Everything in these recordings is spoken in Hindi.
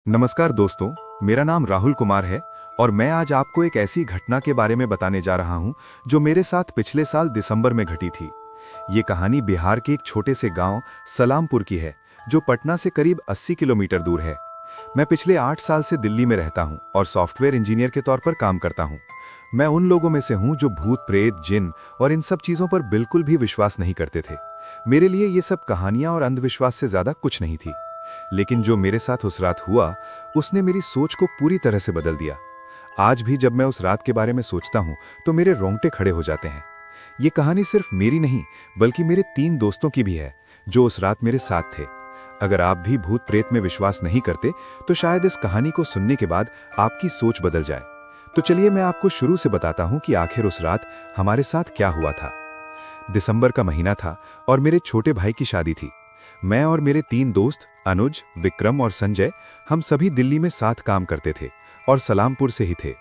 नमस्कार दोस्तों, मेरा नाम राहुल कुमार है और मैं आज आपको एक ऐसी घटना के बारे में बताने जा रहा हूं जो मेरे साथ पिछले साल दिसंबर में घटी थी। ये कहानी बिहार के एक छोटे से गांव सलामपुर की है, जो पटना से करीब 80 किलोमीटर दूर है। मैं पिछले 8 साल से दिल्ली में रहता हूं और सॉफ्टवेयर इंजीनियर के तौर पर काम करता हूं। मैं उन लोगों में से हूं जो भूत प्रेत, जिन और इन सब चीज़ों पर बिल्कुल भी विश्वास नहीं करते थे। मेरे लिए ये सब कहानियां और अंधविश्वास से ज़्यादा कुछ नहीं थी। लेकिन जो मेरे साथ उस रात हुआ, उसने मेरी सोच को पूरी तरह से बदल दिया। आज भी जब मैं उस रात के बारे में सोचता हूं तो मेरे रोंगटे खड़े हो जाते हैं। ये कहानी सिर्फ मेरी नहीं, बल्कि मेरे 3 दोस्तों की भी है जो उस रात मेरे साथ थे। अगर आप भी भूत प्रेत में विश्वास नहीं करते तो शायद इस कहानी को सुनने के बाद आपकी सोच बदल जाए। तो चलिए मैं आपको शुरू से बताता हूं कि आखिर उस रात हमारे साथ क्या हुआ था। दिसंबर का महीना था और मेरे छोटे भाई की शादी थी। मैं और मेरे 3 दोस्त अनुज, विक्रम और संजय, हम सभी दिल्ली में साथ काम करते थे और सलामपुर से ही थे।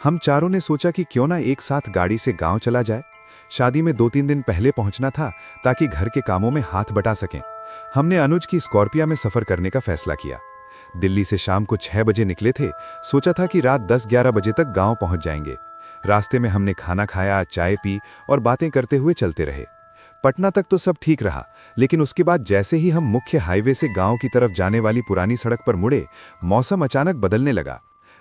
हम चारों ने सोचा कि क्यों ना एक साथ गाड़ी से गांव चला जाए। शादी में 2-3 दिन पहले पहुंचना था ताकि घर के कामों में हाथ बटा सकें। हमने अनुज की स्कॉर्पिया में सफर करने का फैसला किया। दिल्ली से शाम को 6 बजे निकले थे। सोचा था कि रात 10-11 बजे तक गांव पहुंच जाएंगे। रास्ते में हमने खाना खाया, चाय पी और बातें करते हुए चलते रहे। पटना तक तो सब ठीक रहा, लेकिन उसके बाद जैसे ही हम मुख्य हाईवे से गांव की तरफ जाने वाली पुरानी सड़क पर मुड़े, मौसम अचानक बदलने लगा।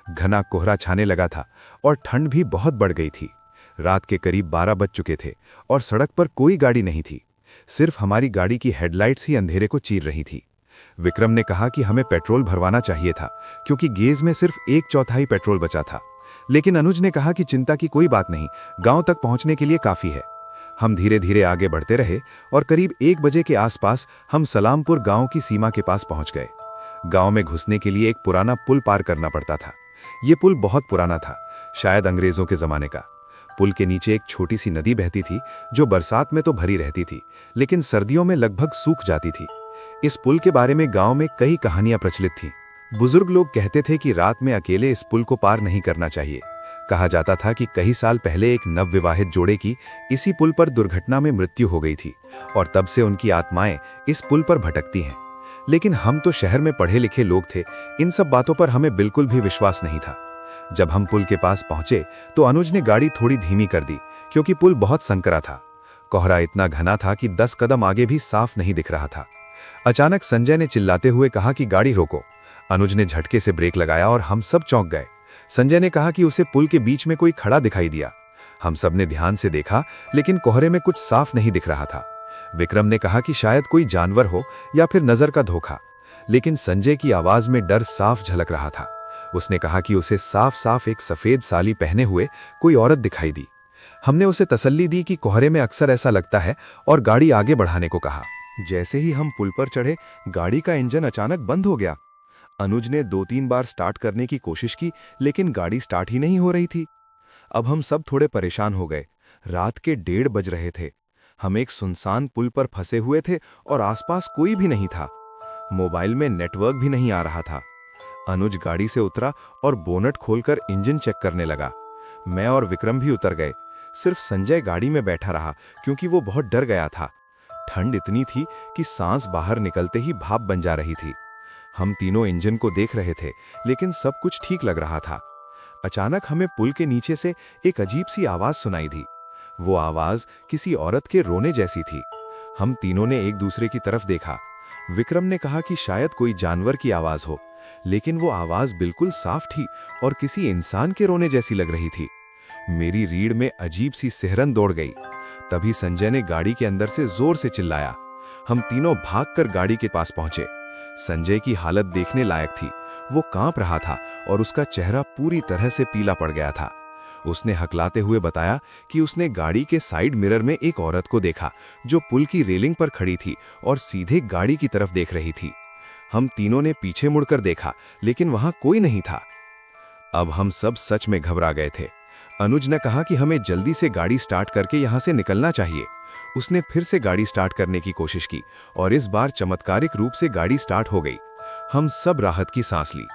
घना कोहरा छाने लगा था और ठंड भी बहुत बढ़ गई थी। रात के करीब 12 बज चुके थे और सड़क पर कोई गाड़ी नहीं थी। सिर्फ हमारी गाड़ी की हेडलाइट्स ही अंधेरे को चीर रही थी। विक्रम ने कहा कि हमें पेट्रोल भरवाना चाहिए था, क्योंकि गेज में सिर्फ 1/4 पेट्रोल बचा था। लेकिन अनुज ने कहा कि चिंता की कोई बात नहीं, गांव तक पहुंचने के लिए काफी है। हम धीरे धीरे आगे बढ़ते रहे और करीब 1 बजे के आसपास हम सलामपुर गांव की सीमा के पास पहुंच गए। गांव में घुसने के लिए एक पुराना पुल पार करना पड़ता था। ये पुल बहुत पुराना था, शायद अंग्रेजों के जमाने का। पुल के नीचे एक छोटी सी नदी बहती थी, जो बरसात में तो भरी रहती थी, लेकिन सर्दियों में लगभग सूख जाती थी। इस पुल के बारे में गांव में कई कहानियां प्रचलित थीं। बुजुर्ग लोग कहते थे कि रात में अकेले इस पुल को पार नहीं करना चाहिए। कहा जाता था कि कई साल पहले एक नवविवाहित जोड़े की इसी पुल पर दुर्घटना में मृत्यु हो गई थी और तब से उनकी आत्माएं इस पुल पर भटकती हैं। लेकिन हम तो शहर में पढ़े लिखे लोग थे, इन सब बातों पर हमें बिल्कुल भी विश्वास नहीं था। जब हम पुल के पास पहुंचे तो अनुज ने गाड़ी थोड़ी धीमी कर दी, क्योंकि पुल बहुत संकरा था। कोहरा इतना घना था कि 10 कदम आगे भी साफ नहीं दिख रहा था। अचानक संजय ने चिल्लाते हुए कहा कि गाड़ी रोको। अनुज ने झटके से ब्रेक लगाया और हम सब चौंक गए। संजय ने कहा कि उसे पुल के बीच में कोई खड़ा दिखाई दिया। हम सब ने ध्यान से देखा, लेकिन कोहरे में कुछ साफ नहीं दिख रहा था। विक्रम ने कहा कि शायद कोई जानवर हो या फिर नजर का धोखा, लेकिन संजय की आवाज में डर साफ झलक रहा था। उसने कहा कि उसे साफ साफ एक सफेद साड़ी पहने हुए कोई औरत दिखाई दी। हमने उसे तसल्ली दी कि कोहरे में अक्सर ऐसा लगता है और गाड़ी आगे बढ़ाने को कहा। जैसे ही हम पुल पर चढ़े, गाड़ी का इंजन अचानक बंद हो गया। अनुज ने 2-3 बार स्टार्ट करने की कोशिश की, लेकिन गाड़ी स्टार्ट ही नहीं हो रही थी। अब हम सब थोड़े परेशान हो गए। रात के 1:30 बज रहे थे। हम एक सुनसान पुल पर फंसे हुए थे और आसपास कोई भी नहीं था। मोबाइल में नेटवर्क भी नहीं आ रहा था। अनुज गाड़ी से उतरा और बोनट खोलकर इंजन चेक करने लगा। मैं और विक्रम भी उतर गए। सिर्फ संजय गाड़ी में बैठा रहा, क्योंकि वो बहुत डर गया था। ठंड इतनी थी कि सांस बाहर निकलते ही भाप बन जा रही थी। हम तीनों इंजन को देख रहे थे, लेकिन सब कुछ ठीक लग रहा था। अचानक हमें पुल के नीचे से एक अजीब सी आवाज सुनाई दी। वो आवाज किसी औरत के रोने जैसी थी। हम तीनों ने एक दूसरे की तरफ देखा। विक्रम ने कहा कि शायद कोई जानवर की आवाज हो, लेकिन वो आवाज बिल्कुल साफ थी और किसी इंसान के रोने जैसी लग रही थी। मेरी रीढ़ में अजीब सी सिहरन दौड़ गई। तभी संजय ने गाड़ी के अंदर से जोर से चिल्लाया। हम तीनों भागकर गाड़ी के पास पहुंचे। संजय की हालत देखने लायक थी। वो कांप रहा था और उसका चेहरा पूरी तरह से पीला पड़ गया था। उसने हकलाते हुए बताया कि उसने गाड़ी के साइड मिरर में एक औरत को देखा, जो पुल की रेलिंग पर खड़ी थी और सीधे गाड़ी की तरफ देख रही थी। हम तीनों ने पीछे मुड़कर देखा, लेकिन वहां कोई नहीं था। अब हम सब सच में घबरा गए थे। अनुज ने कहा कि हमें जल्दी से गाड़ी स्टार्ट करके यहां से निकलना चाहिए। उसने फिर से गाड़ी स्टार्ट करने की कोशिश की और इस बार चमत्कारिक रूप से गाड़ी स्टार्ट हो गई। हम सब राहत की सांस ली।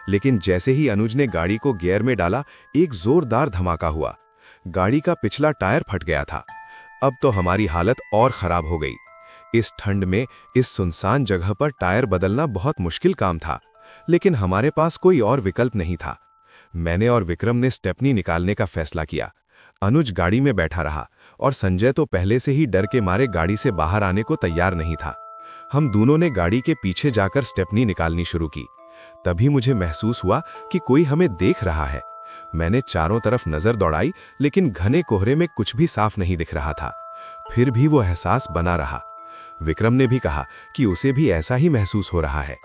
लेकिन जैसे ही अनुज ने गाड़ी को गियर में डाला, एक जोरदार धमाका हुआ। गाड़ी का पिछला टायर फट गया था। अब तो हमारी हालत और खराब हो गई। इस ठंड में इस सुनसान जगह पर टायर बदलना बहुत मुश्किल काम था, लेकिन हमारे पास कोई और विकल्प नहीं था। मैंने और विक्रम ने स्टेपनी निकालने का फैसला किया। अनुज गाड़ी में बैठा रहा और संजय तो पहले से ही डर के मारे गाड़ी से बाहर आने को तैयार नहीं था। हम दोनों ने गाड़ी के पीछे जाकर स्टेपनी निकालनी शुरू की। तभी मुझे महसूस हुआ कि कोई हमें देख रहा है। मैंने चारों तरफ नजर दौड़ाई, लेकिन घने कोहरे में कुछ भी साफ नहीं दिख रहा था। फिर भी वो एहसास बना रहा। विक्रम ने भी कहा कि उसे भी ऐसा ही महसूस हो रहा है।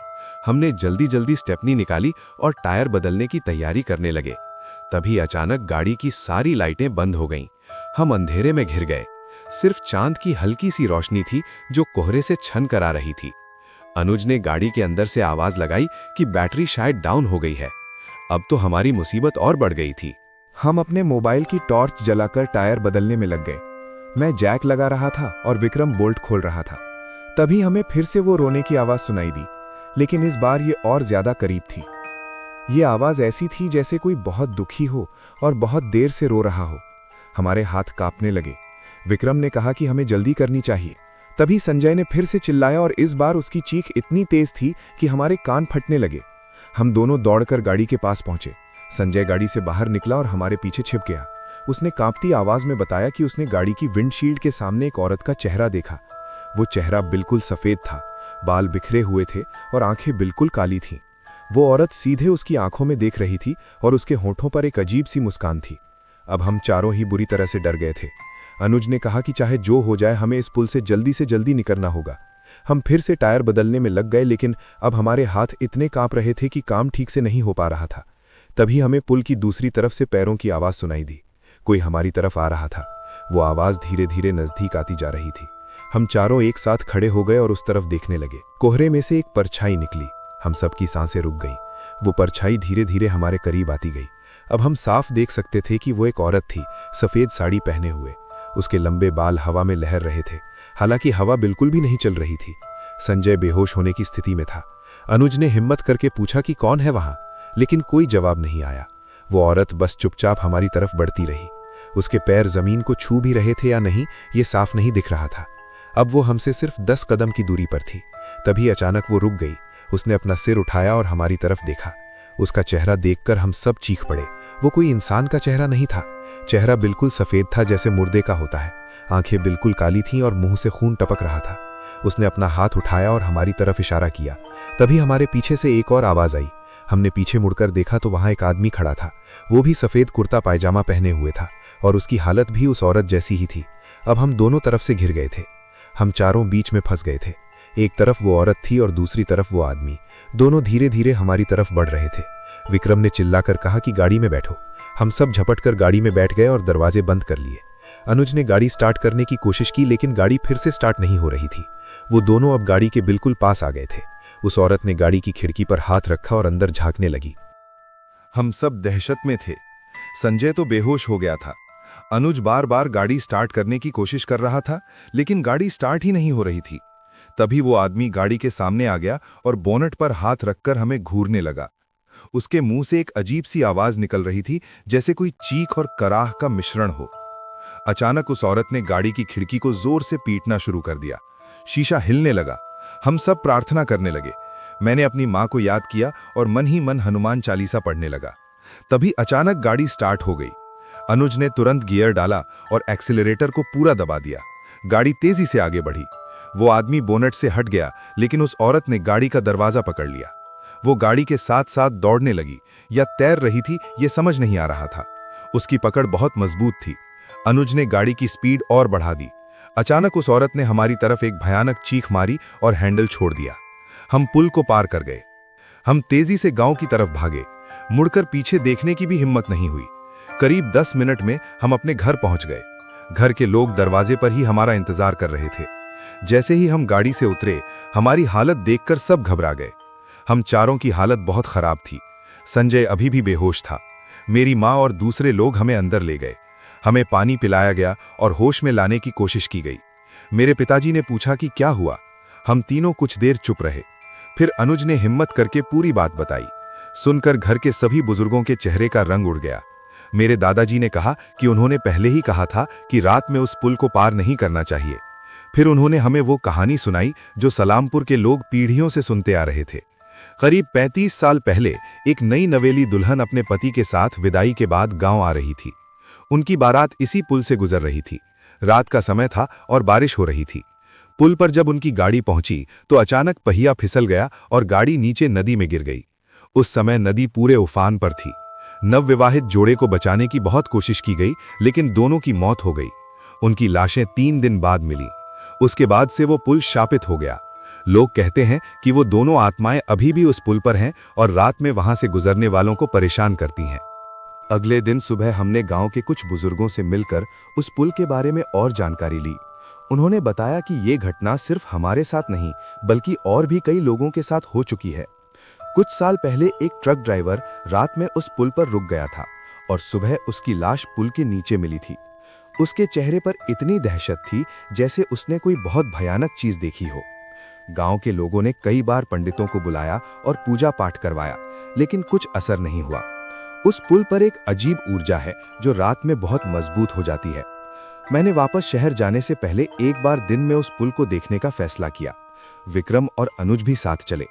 हमने जल्दी जल्दी स्टेपनी निकाली और टायर बदलने की तैयारी करने लगे। तभी अचानक गाड़ी की सारी लाइटें बंद हो गईं। हम अंधेरे में घिर गए। सिर्फ चांद की हल्की सी रोशनी थी जो कोहरे से छन कर आ रही थी। अनुज ने गाड़ी के अंदर से आवाज लगाई कि बैटरी शायद डाउन हो गई है। अब तो हमारी मुसीबत और बढ़ गई थी। हम अपने मोबाइल की टॉर्च जलाकर टायर बदलने में लग गए। मैं जैक लगा रहा था और विक्रम बोल्ट खोल रहा था। तभी हमें फिर से वो रोने की आवाज सुनाई दी, लेकिन इस बार ये और ज्यादा करीब थी। ये आवाज ऐसी थी जैसे कोई बहुत दुखी हो और बहुत देर से रो रहा हो। हमारे हाथ कांपने लगे। विक्रम ने कहा कि हमें जल्दी करनी चाहिए। तभी संजय ने फिर से चिल्लाया और इस बार उसकी चीख इतनी तेज थी कि हमारे कान फटने लगे। हम दोनों दौड़कर गाड़ी के पास पहुंचे। संजय गाड़ी से बाहर निकला और हमारे पीछे छिप गया। उसने कांपती आवाज में बताया कि उसने गाड़ी की विंडशील्ड के सामने एक औरत का चेहरा देखा। वो चेहरा बिल्कुल सफेद था, बाल बिखरे हुए थे और आंखें बिल्कुल काली थीं। वो औरत सीधे उसकी आंखों में देख रही थी और उसके होठों पर एक अजीब सी मुस्कान थी। अब हम चारों ही बुरी तरह से डर गए थे। अनुज ने कहा कि चाहे जो हो जाए हमें इस पुल से जल्दी निकलना होगा। हम फिर से टायर बदलने में लग गए, लेकिन अब हमारे हाथ इतने कांप रहे थे कि काम ठीक से नहीं हो पा रहा था। तभी हमें पुल की दूसरी तरफ से पैरों की आवाज सुनाई दी। कोई हमारी तरफ आ रहा था। वो आवाज धीरे धीरे नजदीक आती जा रही थी। हम चारों एक साथ खड़े हो गए और उस तरफ देखने लगे। कोहरे में से एक परछाई निकली। हम सबकी सांसें रुक गईं। वो परछाई धीरे धीरे हमारे करीब आती गई। अब हम साफ देख सकते थे कि वो एक औरत थी, सफेद साड़ी पहने हुए। उसके लंबे बाल हवा में लहर रहे थे, हालांकि हवा बिल्कुल भी नहीं चल रही थी। संजय बेहोश होने की स्थिति में था। अनुज ने हिम्मत करके पूछा कि कौन है वहां, लेकिन कोई जवाब नहीं आया। वो औरत बस चुपचाप हमारी तरफ बढ़ती रही। उसके पैर जमीन को छू भी रहे थे या नहीं, ये साफ नहीं दिख रहा था। अब वो हमसे सिर्फ 10 कदम की दूरी पर थी। तभी अचानक वो रुक गई। उसने अपना सिर उठाया और हमारी तरफ देखा। उसका चेहरा देखकर हम सब चीख पड़े। वो कोई इंसान का चेहरा नहीं था। चेहरा बिल्कुल सफेद था, जैसे मुर्दे का होता है। आंखें बिल्कुल काली थीं और मुंह से खून टपक रहा था। उसने अपना हाथ उठाया और हमारी तरफ इशारा किया। तभी हमारे पीछे से एक और आवाज आई। हमने पीछे मुड़कर देखा तो वहां एक आदमी खड़ा था। वो भी सफेद कुर्ता पायजामा पहने हुए था और उसकी हालत भी उस औरत जैसी ही थी। अब हम दोनों तरफ से घिर गए थे। हम चारों बीच में फंस गए थे। एक तरफ वो औरत थी और दूसरी तरफ वो आदमी। दोनों धीरे धीरे हमारी तरफ बढ़ रहे थे। विक्रम ने चिल्लाकर कहा कि गाड़ी में बैठो। हम सब झपटकर गाड़ी में बैठ गए और दरवाजे बंद कर लिए। अनुज ने गाड़ी स्टार्ट करने की कोशिश की, लेकिन गाड़ी फिर से स्टार्ट नहीं हो रही थी। वो दोनों अब गाड़ी के बिल्कुल पास आ गए थे। उस औरत ने गाड़ी की खिड़की पर हाथ रखा और अंदर झांकने लगी। हम सब दहशत में थे। संजय तो बेहोश हो गया था। अनुज बार बार गाड़ी स्टार्ट करने की कोशिश कर रहा था, लेकिन गाड़ी स्टार्ट ही नहीं हो रही थी। तभी वो आदमी गाड़ी के सामने आ गया और बोनट पर हाथ रखकर हमें घूरने लगा। उसके मुंह से एक अजीब सी आवाज निकल रही थी, जैसे कोई चीख और कराह का मिश्रण हो। अचानक उस औरत ने गाड़ी की खिड़की को जोर से पीटना शुरू कर दिया। शीशा हिलने लगा। हम सब प्रार्थना करने लगे। मैंने अपनी मां को याद किया और मन ही मन हनुमान चालीसा पढ़ने लगा। तभी अचानक गाड़ी स्टार्ट हो गई। अनुज ने तुरंत गियर डाला और एक्सीलरेटर को पूरा दबा दिया। गाड़ी तेजी से आगे बढ़ी। वो आदमी बोनट से हट गया, लेकिन उस औरत ने गाड़ी का दरवाजा पकड़ लिया। वो गाड़ी के साथ साथ दौड़ने लगी या तैर रही थी, ये समझ नहीं आ रहा था। उसकी पकड़ बहुत मजबूत थी। अनुज ने गाड़ी की स्पीड और बढ़ा दी। अचानक उस औरत ने हमारी तरफ एक भयानक चीख मारी और हैंडल छोड़ दिया। हम पुल को पार कर गए। हम तेजी से गांव की तरफ भागे। मुड़कर पीछे देखने की भी हिम्मत नहीं हुई। करीब 10 मिनट में हम अपने घर पहुंच गए। घर के लोग दरवाजे पर ही हमारा इंतजार कर रहे थे। जैसे ही हम गाड़ी से उतरे, हमारी हालत देखकर सब घबरा गए। हम चारों की हालत बहुत खराब थी। संजय अभी भी बेहोश था। मेरी माँ और दूसरे लोग हमें अंदर ले गए। हमें पानी पिलाया गया और होश में लाने की कोशिश की गई। मेरे पिताजी ने पूछा कि क्या हुआ। हम तीनों कुछ देर चुप रहे। फिर अनुज ने हिम्मत करके पूरी बात बताई। सुनकर घर के सभी बुजुर्गों के चेहरे का रंग उड़ गया। मेरे दादाजी ने कहा कि उन्होंने पहले ही कहा था कि रात में उस पुल को पार नहीं करना चाहिए। फिर उन्होंने हमें वो कहानी सुनाई जो सलामपुर के लोग पीढ़ियों से सुनते आ रहे थे। करीब 35 साल पहले एक नई नवेली दुल्हन अपने पति के साथ विदाई के बाद गांव आ रही थी। उनकी बारात इसी पुल से गुजर रही थी। रात का समय था और बारिश हो रही थी। पुल पर जब उनकी गाड़ी पहुंची तो अचानक पहिया फिसल गया और गाड़ी नीचे नदी में गिर गई। उस समय नदी पूरे उफान पर थी। नवविवाहित जोड़े को बचाने की बहुत कोशिश की गई, लेकिन दोनों की मौत हो गई। उनकी लाशें 3 दिन बाद मिली। उसके बाद से वो पुल शापित हो गया। लोग कहते हैं कि वो दोनों आत्माएं अभी भी उस पुल पर हैं और रात में वहां से गुजरने वालों को परेशान करती हैं। अगले दिन सुबह हमने गांव के कुछ बुजुर्गों से मिलकर उस पुल के बारे में और जानकारी ली। उन्होंने बताया कि ये घटना सिर्फ हमारे साथ नहीं, बल्कि और भी कई लोगों के साथ हो चुकी है। कुछ साल पहले एक ट्रक ड्राइवर रात में उस पुल पर रुक गया था और सुबह उसकी लाश पुल के नीचे मिली थी। उसके चेहरे पर इतनी दहशत थी जैसे उसने कोई बहुत भयानक चीज देखी हो। गांव के लोगों ने कई बार पंडितों को बुलाया और पूजा पाठ करवाया, लेकिन कुछ असर नहीं हुआ। उस पुल पर एक अजीब ऊर्जा है जो रात में बहुत मजबूत हो जाती है। मैंने वापस शहर जाने से पहले एक बार दिन में उस पुल को देखने का फैसला किया। विक्रम और अनुज भी साथ चले।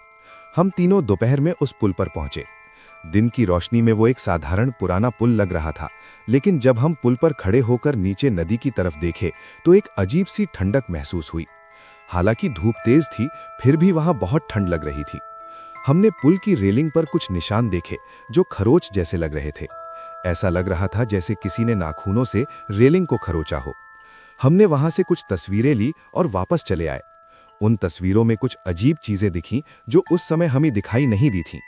हम तीनों दोपहर में उस पुल पर पहुंचे। दिन की रोशनी में वो एक साधारण पुराना पुल लग रहा था, लेकिन जब हम पुल पर खड़े होकर नीचे नदी की तरफ देखे तो एक अजीब सी ठंडक महसूस हुई। हालांकि धूप तेज थी, फिर भी वहां बहुत ठंड लग रही थी। हमने पुल की रेलिंग पर कुछ निशान देखे जो खरोच जैसे लग रहे थे। ऐसा लग रहा था जैसे किसी ने नाखूनों से रेलिंग को खरोचा हो। हमने वहां से कुछ तस्वीरें ली और वापस चले आए। उन तस्वीरों में कुछ अजीब चीजें दिखीं जो उस समय हमें दिखाई नहीं दी थीं।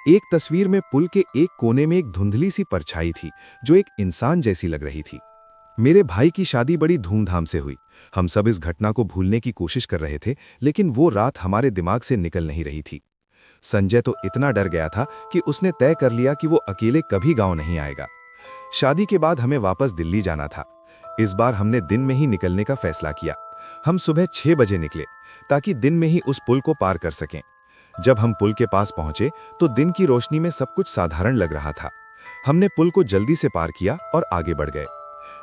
एक तस्वीर में पुल के एक कोने में एक धुंधली सी परछाई थी जो एक इंसान जैसी लग रही थी। मेरे भाई की शादी बड़ी धूमधाम से हुई। हम सब इस घटना को भूलने की कोशिश कर रहे थे, लेकिन वो रात हमारे दिमाग से निकल नहीं रही थी। संजय तो इतना डर गया था कि उसने तय कर लिया कि वो अकेले कभी गांव नहीं आएगा। शादी के बाद हमें वापस दिल्ली जाना था। इस बार हमने दिन में ही निकलने का फैसला किया। हम सुबह 6 बजे निकले ताकि दिन में ही उस पुल को पार कर सकें। जब हम पुल के पास पहुंचे तो दिन की रोशनी में सब कुछ साधारण लग रहा था। हमने पुल को जल्दी से पार किया और आगे बढ़ गए।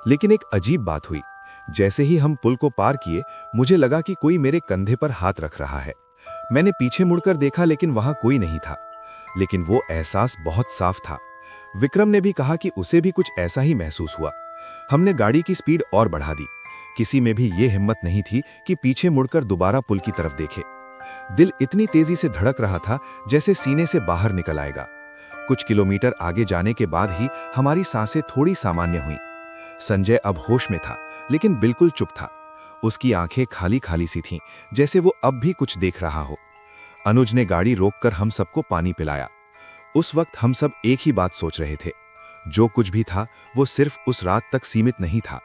लेकिन एक अजीब बात हुई। जैसे ही हम पुल को पार किए, मुझे लगा कि कोई मेरे कंधे पर हाथ रख रहा है। मैंने पीछे मुड़कर देखा, लेकिन वहां कोई नहीं था। लेकिन वो एहसास बहुत साफ था। विक्रम ने भी कहा कि उसे भी कुछ ऐसा ही महसूस हुआ। हमने गाड़ी की स्पीड और बढ़ा दी। किसी में भी ये हिम्मत नहीं थी कि पीछे मुड़कर दोबारा पुल की तरफ देखे। दिल इतनी तेजी से धड़क रहा था जैसे सीने से बाहर निकल आएगा। कुछ किलोमीटर आगे जाने के बाद ही हमारी सांसें थोड़ी सामान्य हुई। संजय अब होश में था, लेकिन बिल्कुल चुप था। उसकी आंखें खाली खाली सी थीं, जैसे वो अब भी कुछ देख रहा हो। अनुज ने गाड़ी रोककर हम सबको पानी पिलाया। उस वक्त हम सब एक ही बात सोच रहे थे। जो कुछ भी था वो सिर्फ उस रात तक सीमित नहीं था।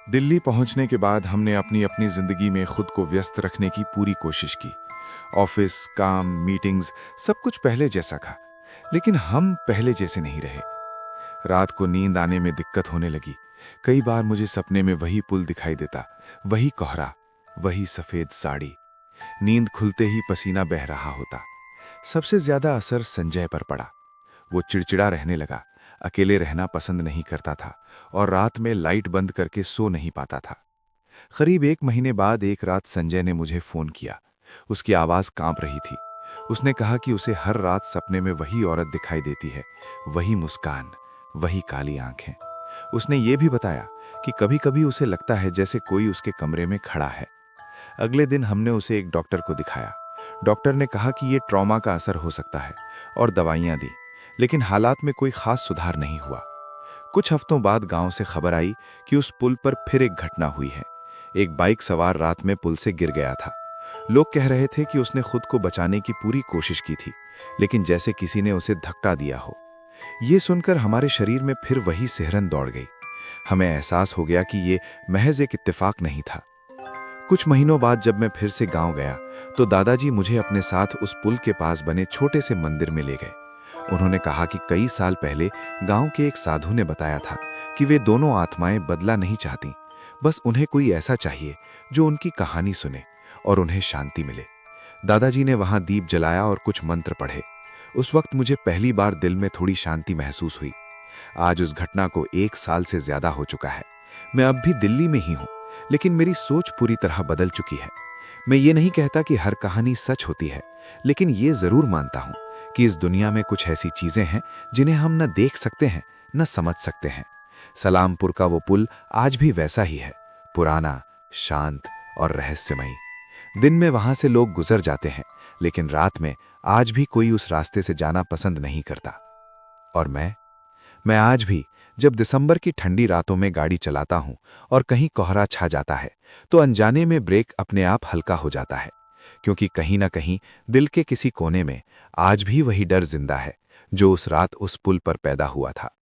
दिल्ली पहुंचने के बाद हमने अपनी अपनी जिंदगी में खुद को व्यस्त रखने की पूरी कोशिश की। ऑफिस, काम, मीटिंग्स, सब कुछ पहले जैसा था, लेकिन हम पहले जैसे नहीं रहे। रात को नींद आने में दिक्कत होने लगी। कई बार मुझे सपने में वही पुल दिखाई देता, वही कोहरा, वही सफेद साड़ी। नींद खुलते ही पसीना बह रहा होता। सबसे ज्यादा असर संजय पर पड़ा। वो चिड़चिड़ा रहने लगा, अकेले रहना पसंद नहीं करता था और रात में लाइट बंद करके सो नहीं पाता था। करीब 1 महीने बाद एक रात संजय ने मुझे फोन किया। उसकी आवाज कांप रही थी। उसने कहा कि उसे हर रात सपने में वही औरत दिखाई देती है, वही मुस्कान, वही काली आंखें। उसने ये भी बताया कि कभी कभी उसे लगता है जैसे कोई उसके कमरे में खड़ा है। अगले दिन हमने उसे एक डॉक्टर को दिखाया। डॉक्टर ने कहा कि ये ट्रॉमा का असर हो सकता है और दवाइयां दी, लेकिन हालात में कोई खास सुधार नहीं हुआ। कुछ हफ्तों बाद गांव से खबर आई कि उस पुल पर फिर एक घटना हुई है। एक बाइक सवार रात में पुल से गिर गया था। लोग कह रहे थे कि उसने खुद को बचाने की पूरी कोशिश की थी, लेकिन जैसे किसी ने उसे धक्का दिया हो। ये सुनकर हमारे शरीर में फिर वही सिहरन दौड़ गई। हमें एहसास हो गया कि ये महज एक इत्तेफाक नहीं था। कुछ महीनों बाद जब मैं फिर से गांव गया तो दादाजी मुझे अपने साथ उस पुल के पास बने छोटे से मंदिर में ले गए। उन्होंने कहा कि कई साल पहले गांव के एक साधु ने बताया था कि वे दोनों आत्माएं बदला नहीं चाहती, बस उन्हें कोई ऐसा चाहिए जो उनकी कहानी सुने और उन्हें शांति मिले। दादाजी ने वहां दीप जलाया और कुछ मंत्र पढ़े। उस वक्त मुझे पहली बार दिल में थोड़ी शांति महसूस हुई। आज उस घटना को 1 साल से ज्यादा हो चुका है। मैं अब भी दिल्ली में ही हूं, लेकिन मेरी सोच पूरी तरह बदल चुकी है। मैं ये नहीं कहता कि हर कहानी सच होती है, लेकिन ये जरूर मानता हूं कि इस दुनिया में कुछ ऐसी चीजें हैं जिन्हें हम न देख सकते हैं न समझ सकते हैं। सलामपुर का वो पुल आज भी वैसा ही है, पुराना, शांत और रहस्यमयी। दिन में वहां से लोग गुजर जाते हैं, लेकिन रात में आज भी कोई उस रास्ते से जाना पसंद नहीं करता। और मैं आज भी जब दिसंबर की ठंडी रातों में गाड़ी चलाता हूं और कहीं कोहरा छा जाता है, तो अनजाने में ब्रेक अपने आप हल्का हो जाता है, क्योंकि कहीं ना कहीं दिल के किसी कोने में आज भी वही डर जिंदा है जो उस रात उस पुल पर पैदा हुआ था।